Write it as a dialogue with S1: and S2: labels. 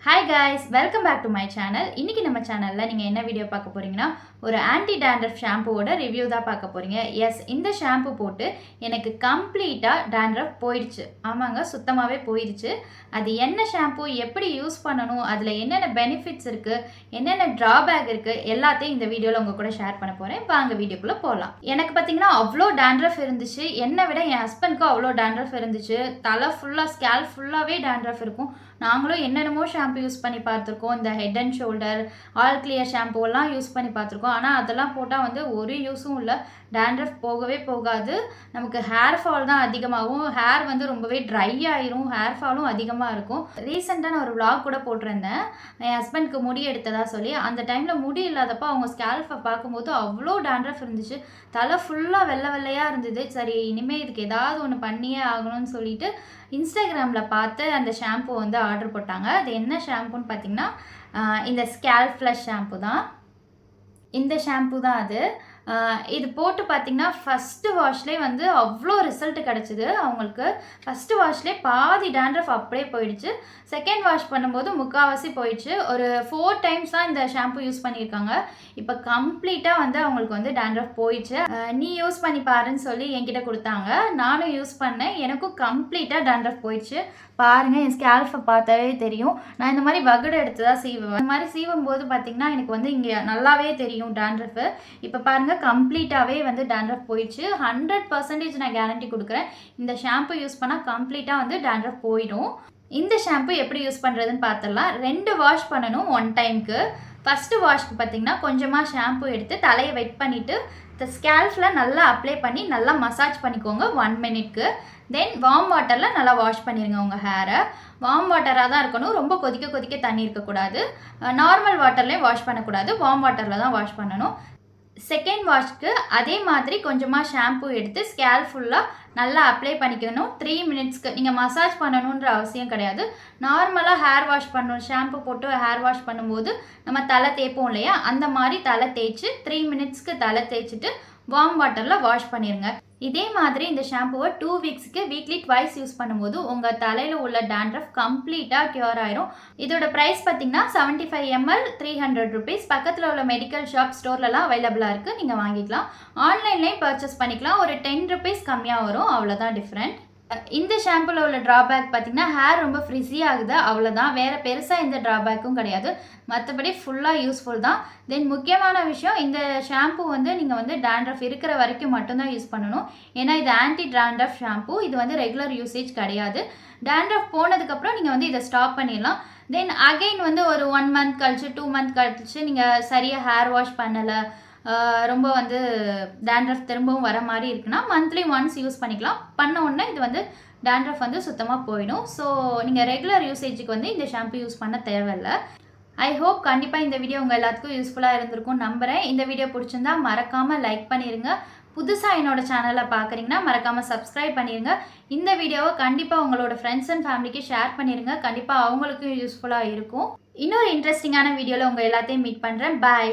S1: Hi guys, welcome back to my channel. இன்னைக்கு நம்ம சேனல்ல நீங்க என்ன வீடியோ பார்க்க போறீங்கன்னா ஒரு ஆன்டி டாண்ட்ரஃப் ஷாம்பூவோட ரிவ்யூ தான் பார்க்க போறீங்க. எஸ், இந்த ஷாம்பூ போட்டு எனக்கு கம்ப்ளீட்டா டாண்ட்ரஃப் போயிடுச்சு. ஆமாங்க, சுத்தமாவே போயிடுச்சு. அது என்ன ஷாம்பூ, எப்படி யூஸ் பண்ணணும், அதுல என்னென்ன பெனிஃபிட்ஸ் இருக்கு, என்னென்ன டிராபேக் இருக்கு, எல்லாத்தையும் இந்த வீடியோல உங்க கூட ஷேர் பண்ண போறேன். வாங்க வீடியோக்குள்ள போலாம். எனக்கு பாத்தீங்கன்னா அவ்வளோ டாண்ட்ரஃப் இருந்துச்சு. என்னை விட என் ஹஸ்பண்ட்க்கு அவ்வளோ டாண்ட்ரஃப் இருந்துச்சு. தலை ஃபுல்லா, ஸ்கேல்ப் ஃபுல்லாவே டாண்ட்ரஃப் இருக்கும். நாங்களும் என்னென்னமோ ஷாம்பு யூஸ் பண்ணி பார்த்துருக்கோம். இந்த Head and Shoulder, All Clear ஷாம்பூலாம் யூஸ் பண்ணி பார்த்துருக்கோம். ஆனால் அதெல்லாம் போட்டால் வந்து ஒரு யூஸும் இல்லை. டாண்ட்ரஃப் போகவே போகாது. நமக்கு ஹேர் ஃபால் தான் அதிகமாகும். ஹேர் வந்து ரொம்பவே ட்ரை ஆயிரும். ஹேர் ஃபாலும் அதிகமாக இருக்கும். ரீசெண்டாக நான் ஒரு vlog கூட போட்டிருந்தேன், என் ஹஸ்பண்ட்க்கு முடி எடுத்ததா சொல்லி. அந்த டைமில் முடி இல்லாதப்போ அவங்க ஸ்கேல்ஃபை பார்க்கும்போது அவ்வளோ டாண்ட்ரஃப் இருந்துச்சு. தலை ஃபுல்லாக வெள்ளை வெள்ளையாக இருந்தது. சரி, இனிமேல் இதுக்கு ஏதாவது ஒன்று பண்ணியே ஆகணும்னு சொல்லிட்டு இன்ஸ்டாகிராமில் பார்த்து அந்த ஷாம்பு வந்து ஆர்டர் போட்டாங்க. அது என்ன ஷாம்புன்னு பார்த்தீங்கன்னா இந்த ஸ்கேல்ப் ஃப்ளஷ் ஷாம்பு தான். இந்த ஷாம்பு தான் அது. இது போட்டு பார்த்தீங்கன்னா ஃபஸ்ட்டு வாஷ்லேயே வந்து அவ்வளோ ரிசல்ட் கிடச்சிது அவங்களுக்கு. ஃபஸ்ட்டு வாஷ்லேயே பாதி டாண்ட்ரஃப் அப்படியே போயிடுச்சு. செகண்ட் வாஷ் பண்ணும்போது முக்கால்வாசி போயிடுச்சு. ஒரு 4 டைம்ஸ் தான் இந்த ஷாம்பு யூஸ் பண்ணியிருக்காங்க. இப்போ கம்ப்ளீட்டாக வந்து அவங்களுக்கு வந்து டாண்ட்ரஃப் போயிடுச்சு. நீ யூஸ் பண்ணி பாருன்னு சொல்லி என்கிட்ட கொடுத்தாங்க. நானும் யூஸ் பண்ணேன். எனக்கும் கம்ப்ளீட்டாக டாண்ட்ரஃப் போயிடுச்சு. பாருங்கள், என் ஸ்கேல்ஃபை பார்த்தாவே தெரியும். நான் இந்த மாதிரி வகுடு எடுத்து தான் சீவுவேன். இந்த மாதிரி சீவும் போது பார்த்தீங்கன்னா எனக்கு வந்து இங்கே நல்லாவே தெரியும் டாண்ட்ரஃபு. இப்போ பாருங்கள், கம்ப்ளீட்டாகவே வந்து டாண்ட்ரஃப் போயிடுச்சு. 100% நான் கேரண்டி கொடுக்குறேன். இந்த ஷாம்பு யூஸ் பண்ணால் கம்ப்ளீட்டாக வந்து டாண்ட்ரஃப் போயிடும். இந்த ஷாம்பு எப்படி யூஸ் பண்ணுறதுன்னு பார்த்துடலாம். 2 வாஷ் பண்ணணும் 1 டைமுக்கு. ஃபஸ்ட்டு வாஷ்க்கு பார்த்தீங்கன்னா கொஞ்சமாக ஷாம்பு எடுத்து தலையை வெட் பண்ணிவிட்டு இந்த ஸ்கேல்ஃபில் நல்லா அப்ளை பண்ணி நல்லா மசாஜ் பண்ணிக்கோங்க 1 மினிட்க்கு. தென் வார்ம் வாட்டரில் நல்லா வாஷ் பண்ணிடுங்க உங்கள் ஹேரை. வார்ம் வாட்டராக தான் இருக்கணும். ரொம்ப கொதிக்க தண்ணி இருக்கக்கூடாது. நார்மல் வாட்டர்லேயும் வாஷ் பண்ணக்கூடாது. வார்ம் வாட்டரில் தான் வாஷ் பண்ணணும். செகண்ட் வாஷ்க்கு அதே மாதிரி கொஞ்சமாக ஷாம்பு எடுத்து ஸ்கேல்ப் ஃபுல்லாக நல்லா அப்ளை பண்ணிக்கணும் 3 மினிட்ஸ்க்கு. நீங்கள் மசாஜ் பண்ணணுன்ற அவசியம் கிடையாது. நார்மலாக ஹேர் வாஷ் பண்ணணும். ஷாம்பு போட்டு ஹேர் வாஷ் பண்ணும்போது நம்ம தலை தேய்ப்போம் இல்லையா, அந்த மாதிரி தலை தேய்ச்சி 3 மினிட்ஸ்க்கு தலை தேய்ச்சிட்டு வார்ம் வாட்டரில் வாஷ் பண்ணிடுங்க. இதே மாதிரி இந்த ஷாம்புவை 2 வீக்ஸ்க்கு வீக்லி ட்வைஸ் யூஸ் பண்ணும்போது உங்கள் தலையில் உள்ள டாண்ட்ரஃப் கம்ப்ளீட்டாக க்யூர் ஆயிரும். இதோட ப்ரைஸ் பார்த்தீங்கன்னா 75 ml 300 rupees. பக்கத்தில் உள்ள மெடிக்கல் ஷாப் ஸ்டோர்லலாம் அவைலபிளாக இருக்குது. நீங்கள் வாங்கிக்கலாம். ஆன்லைன்லேயும் பர்ச்சேஸ் பண்ணிக்கலாம். ஒரு 10 rupees கம்மியாக வரும். அவ்வளோதான் டிஃப்ரெண்ட். இந்த ஷாம்புவில் உள்ள ட்ராபேக் பார்த்தீங்கன்னா ஹேர் ரொம்ப ஃப்ரிஸி ஆகுது, அவ்வளோதான். வேறு பெருசாக எந்த ட்ராபேக்கும் கிடையாது. மற்றபடி ஃபுல்லாக யூஸ்ஃபுல் தான். தென் முக்கியமான விஷயம், இந்த ஷாம்பு வந்து நீங்கள் வந்து டாண்ட்ரஃப் இருக்கிற வரைக்கும் மட்டும்தான் யூஸ் பண்ணணும். ஏன்னா இது ஆன்டி டாண்ட்ரஃப் ஷாம்பு. இது வந்து ரெகுலர் யூசேஜ் கிடையாது. டாண்ட்ரஃப் போனதுக்கப்புறம் நீங்கள் வந்து இதை ஸ்டாப் பண்ணிடலாம். தென் அகெயின் வந்து ஒரு 1 மந்த் கழிச்சு 2 மந்த் கழிச்சு நீங்கள் சரியாக ஹேர் வாஷ் பண்ணலை, ரொம்ப வந்து டாண்ட்ரஃப் திரும்பவும் வர மாதிரி இருக்குன்னா மந்த்லி ஒன்ஸ் யூஸ் பண்ணிக்கலாம். பண்ண உடனே இது வந்து டாண்ட்ரஃப் வந்து சுத்தமாக போயிடும். ஸோ நீங்கள் ரெகுலர் யூசேஜுக்கு வந்து இந்த ஷாம்பு யூஸ் பண்ண தேவையில்லை. ஐ ஹோப் கண்டிப்பாக இந்த வீடியோ உங்கள் எல்லாத்துக்கும் யூஸ்ஃபுல்லாக இருந்திருக்கும் நம்புகிறேன். இந்த வீடியோ பிடிச்சிருந்தா மறக்காமல் லைக் பண்ணிடுங்க. புதுசாக என்னோட சேனலை பார்க்குறீங்கன்னா மறக்காமல் சப்ஸ்கிரைப் பண்ணிடுங்க. இந்த வீடியோவை கண்டிப்பாக உங்களோட ஃப்ரெண்ட்ஸ் அண்ட் ஃபேமிலிக்கு ஷேர் பண்ணிடுங்க. கண்டிப்பாக அவங்களுக்கும் யூஸ்ஃபுல்லாக இருக்கும். இன்னொரு இன்ட்ரெஸ்டிங்கான வீடியோவில் உங்கள் எல்லாத்தையும் மீட் பண்ணுறேன். பாய்.